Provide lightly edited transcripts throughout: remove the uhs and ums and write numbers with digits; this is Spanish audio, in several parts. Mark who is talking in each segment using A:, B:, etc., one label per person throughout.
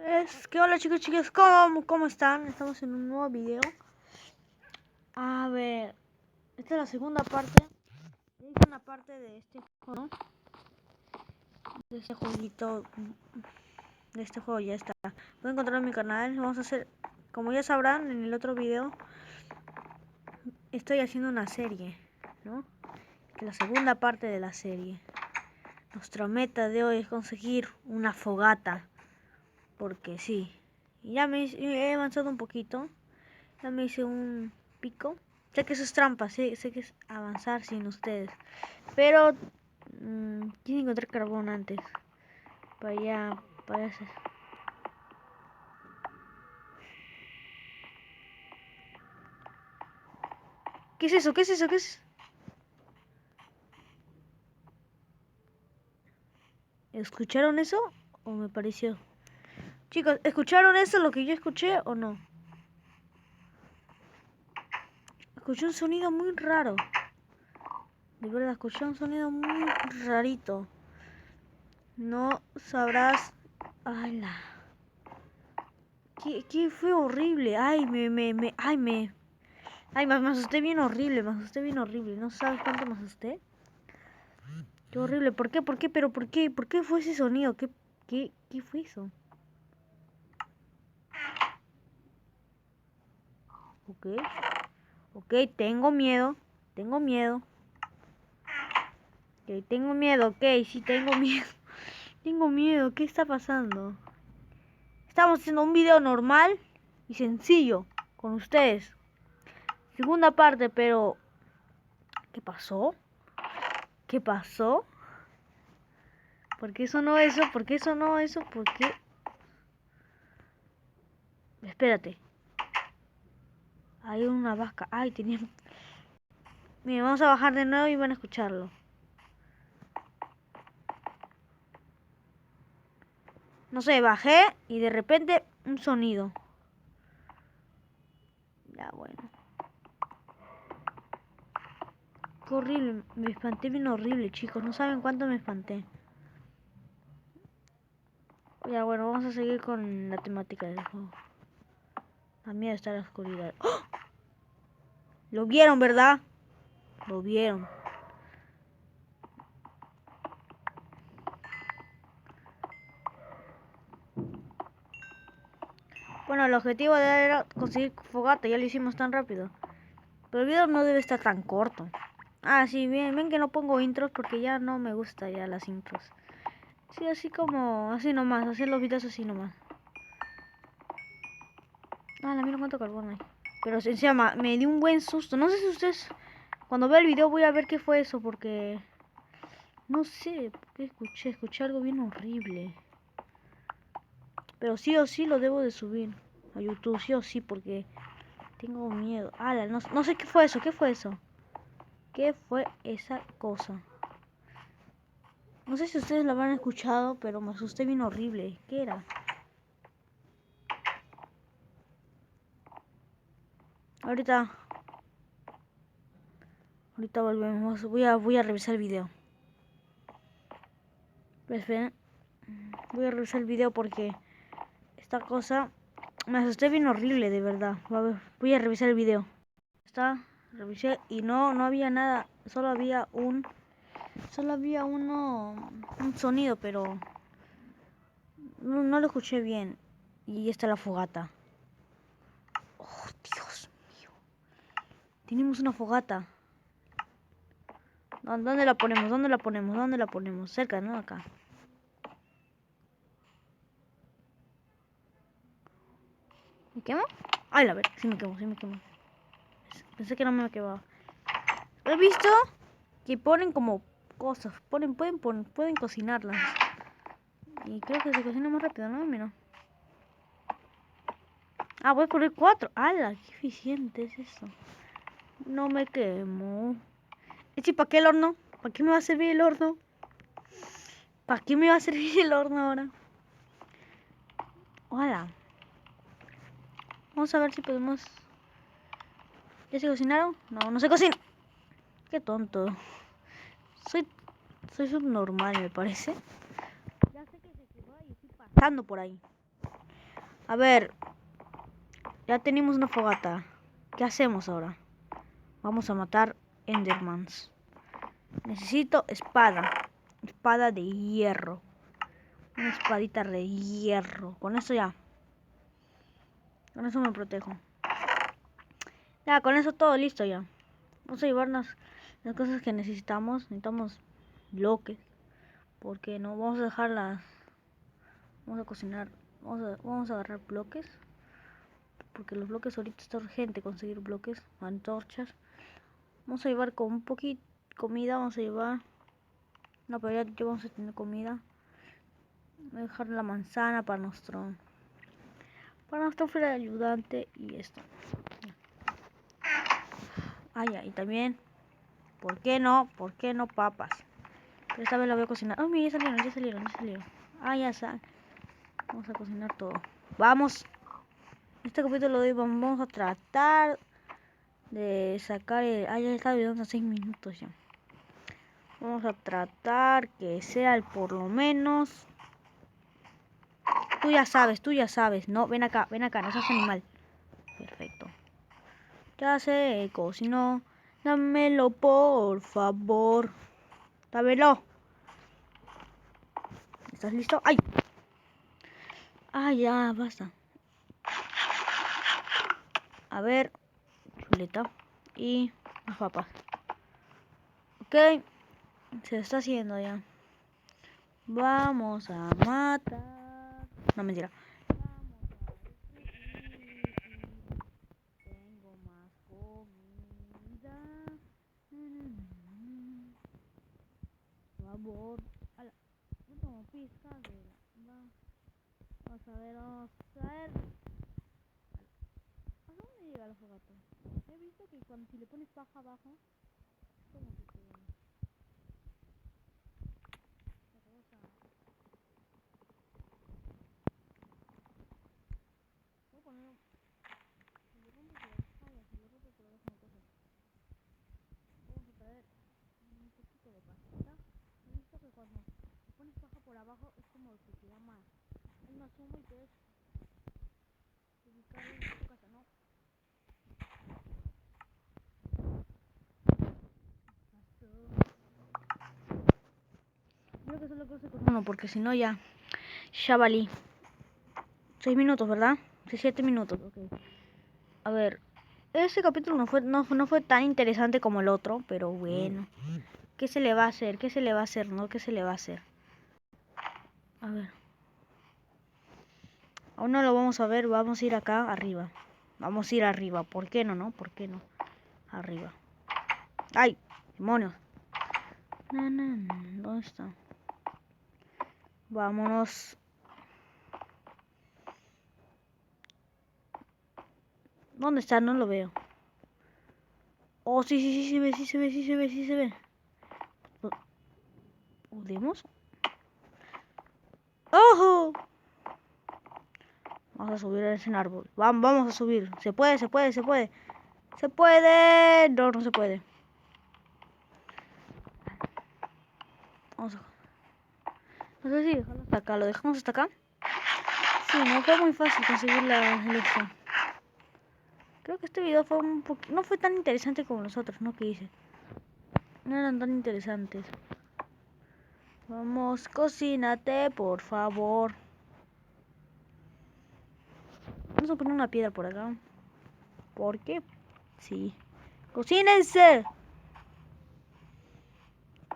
A: Es que hola chicos, chicas, ¿cómo están? Estamos en un nuevo video. A ver, esta es la segunda parte. Ya hice una parte de este juego, ¿no? De este jueguito. De este juego ya está. Pueden encontrar en mi canal. Vamos a hacer, como ya sabrán en el otro video, estoy haciendo una serie, ¿no? La segunda parte de la serie. Nuestra meta de hoy es conseguir una fogata. Porque sí. Y ya he avanzado un poquito. Ya me hice un pico. Sé que eso es trampa, sé que es avanzar sin ustedes. Pero quiero encontrar carbón antes. Para hacer. ¿Qué es eso? ¿Qué es eso? ¿Qué es? ¿Escucharon eso? ¿O me pareció? Chicos, ¿escucharon eso? ¿Lo que yo escuché o no? Escuché un sonido muy raro. De verdad, escuché un sonido muy rarito. No sabrás. ¡Hala! ¿Qué fue horrible? Ay, Ay, me asusté bien horrible, me asusté bien horrible. ¿No sabes cuánto me asusté? Qué horrible. ¿Por qué? ¿Por qué? ¿Pero por qué? ¿Por qué fue ese sonido? ¿Qué fue eso? Ok. Ok, tengo miedo. Tengo miedo. Ok, tengo miedo. Ok, sí, tengo miedo. Tengo miedo. ¿Qué está pasando? Estamos haciendo un video normal y sencillo con ustedes. Segunda parte, pero... ¿Qué pasó? ¿Qué pasó? ¿Por qué sonó eso? ¿Por qué sonó eso? ¿Por qué? Espérate. Hay una vasca. Ay, tenía... Miren, vamos a bajar de nuevo y van a escucharlo. No sé, bajé y de repente un sonido. Ya, bueno. Qué horrible. Me espanté bien horrible, chicos. No saben cuánto me espanté. Ya, bueno, vamos a seguir con la temática del juego. A mí está la oscuridad. ¡Oh! Lo vieron, ¿verdad? Lo vieron. Bueno, el objetivo era conseguir fogata. Ya lo hicimos tan rápido. Pero el video no debe estar tan corto. Ah, sí, ven que no pongo intros porque ya no me gusta ya las intros. Sí, así como, así nomás, hacer los videos así nomás. Ah, la miro cuánto carbón hay. Pero se llama, me dio un buen susto. No sé si ustedes, cuando vea el video voy a ver qué fue eso porque... No sé, ¿qué escuché algo bien horrible. Pero sí o sí lo debo de subir a YouTube, sí o sí, porque tengo miedo. Ah, no sé qué fue eso, ¿qué fue eso? ¿Qué fue esa cosa? No sé si ustedes lo habrán escuchado, pero me asusté bien horrible. ¿Qué era? Ahorita volvemos. Voy a revisar el video. Pero esperen. Voy a revisar el video porque esta cosa me asusté bien horrible, de verdad. Voy a revisar el video. Revisé y no había nada. Solo había un sonido, pero no lo escuché bien. Y está la fogata. Oh, Dios mío. Tenemos una fogata. ¿Dónde la ponemos? ¿Dónde la ponemos? ¿Dónde la ponemos? Cerca, ¿no? Acá. ¿Me quemo? Ay, la verdad, sí me quemo, sí me quemo. Pensé que no me quemaba. He visto que ponen como cosas. Pueden cocinarlas. Y creo que se cocina más rápido, ¿no? Mira. Ah, voy a poner 4. ¡Hala! ¡Qué eficiente es eso! No me quemo. ¿Y para qué el horno? ¿Para qué me va a servir el horno? ¿Para qué me va a servir el horno ahora? ¡Hala! Vamos a ver si podemos... ¿Ya se cocinaron? No se cocina. Qué tonto. Soy subnormal, me parece. Ya sé que se quemó y estoy pasando por ahí. A ver, ya tenemos una fogata. ¿Qué hacemos ahora? Vamos a matar Endermans. Necesito espada. Espada de hierro. Una espadita de hierro. Con eso ya. Con eso me protejo. Ya, con eso todo listo ya. Vamos a llevarnos las cosas que necesitamos. Necesitamos bloques. Porque no vamos a dejarlas. Vamos a cocinar. Vamos a agarrar bloques. Porque los bloques ahorita está urgente conseguir bloques. Antorchas. Vamos a llevar con un poquito comida. Vamos a llevar. No, pero ya vamos a tener comida. Voy a dejar la manzana para nuestro fiel ayudante y esto. Ah, ya, y también, ¿por qué no? ¿Por qué no papas? Pero esta vez la voy a cocinar. Oh, mira, ya salieron. Ah, ya está. Vamos a cocinar todo. Vamos. Este capítulo de hoy vamos a tratar de sacar el... Ah, ya está el video a 6 minutos ya. Vamos a tratar que sea el por lo menos... Tú ya sabes. No, ven acá, no seas animal. Perfecto. Ya se cocinó. Dámelo, por favor. Dámelo. ¿Estás listo? ¡Ay! Ah, ya, basta. A ver. Chuleta. Y las papas. Ok. Se está haciendo ya. Vamos a matar. No, mentira. Tengo más comida. Por favor. No tengo pizca. Vamos a ver. ¿A dónde llega la fogata? He visto que cuando si le pones paja abajo, es como que te... Voy a poner... Si le rompes por abajo, si le rompes por abajo, no pasa. Vamos a traer un poquito de pajita. He visto que cuando le pones paja por abajo, es como que te da más. Es más humo y puedes ubicarlo en tu casa, ¿no? Creo que solo cose con uno, porque si no ya valí. 6 minutos, ¿verdad? Sí, 7 minutos, ok. A ver, ese capítulo no fue tan interesante como el otro, pero bueno. ¿Qué se le va a hacer? ¿Qué se le va a hacer? ¿No? ¿Qué se le va a hacer? A ver. Aún no lo vamos a ver, vamos a ir acá arriba. Vamos a ir arriba, ¿por qué no? ¿Por qué no? Arriba. ¡Ay! ¡Demonios! ¿Dónde está? Vámonos. ¿Dónde está? No lo veo. Oh, sí se ve. ¿Podemos? ¡Ojo! Vamos a subir a ese árbol. Vamos a subir. Se puede. ¡Se puede! No se puede. Vamos a... No sé si dejarlo hasta acá. ¿Lo dejamos hasta acá? Sí, no fue muy fácil conseguir la elección. Creo que este video fue no fue tan interesante como los otros, ¿no? Que hice. No eran tan interesantes. Vamos, cocínate, por favor. Vamos a poner una piedra por acá. ¿Por qué? Sí. ¡Cocínense!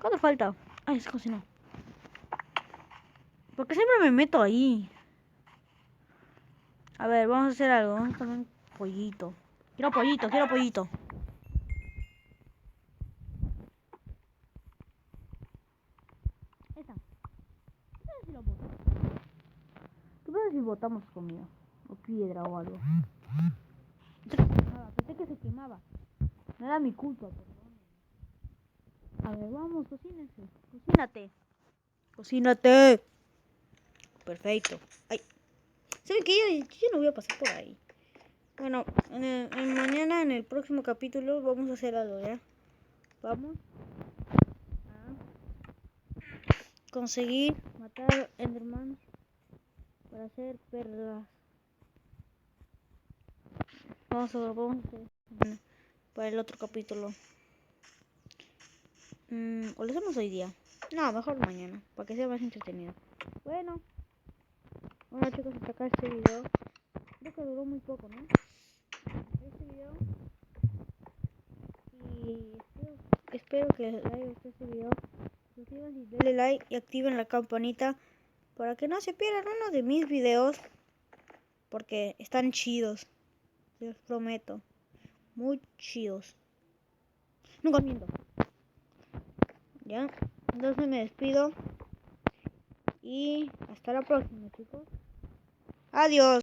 A: ¿Cuánto falta? Ay, se cocinó. Porque siempre me meto ahí. A ver, vamos a hacer algo. Vamos a poner un pollito. Quiero pollito. Esa. ¿Qué pasa si lo boto? ¿Qué pasa si botamos comida? O piedra o algo. Pensé que se quemaba. No era mi culpa, perdón. A ver, vamos, cocínense. Cocínate. Perfecto. Ay. ¿Saben qué? Yo no voy a pasar por ahí. Bueno, mañana en el próximo capítulo vamos a hacer algo, ¿ya? Vamos a conseguir matar Enderman para hacer perlas. vamos a hacer para el otro capítulo. ¿O lo hacemos hoy día? No, mejor mañana, para que sea más entretenido. Bueno, chicos, hasta acá este video. Creo que duró muy poco, ¿no? Este video. Y espero que les haya gustado este video. Suscríbanse y denle like y activen la campanita para que no se pierdan uno de mis videos. Porque están chidos. Les prometo. Muy chidos. Nunca miento. Ya. Entonces me despido. Y hasta la próxima, chicos. Adiós.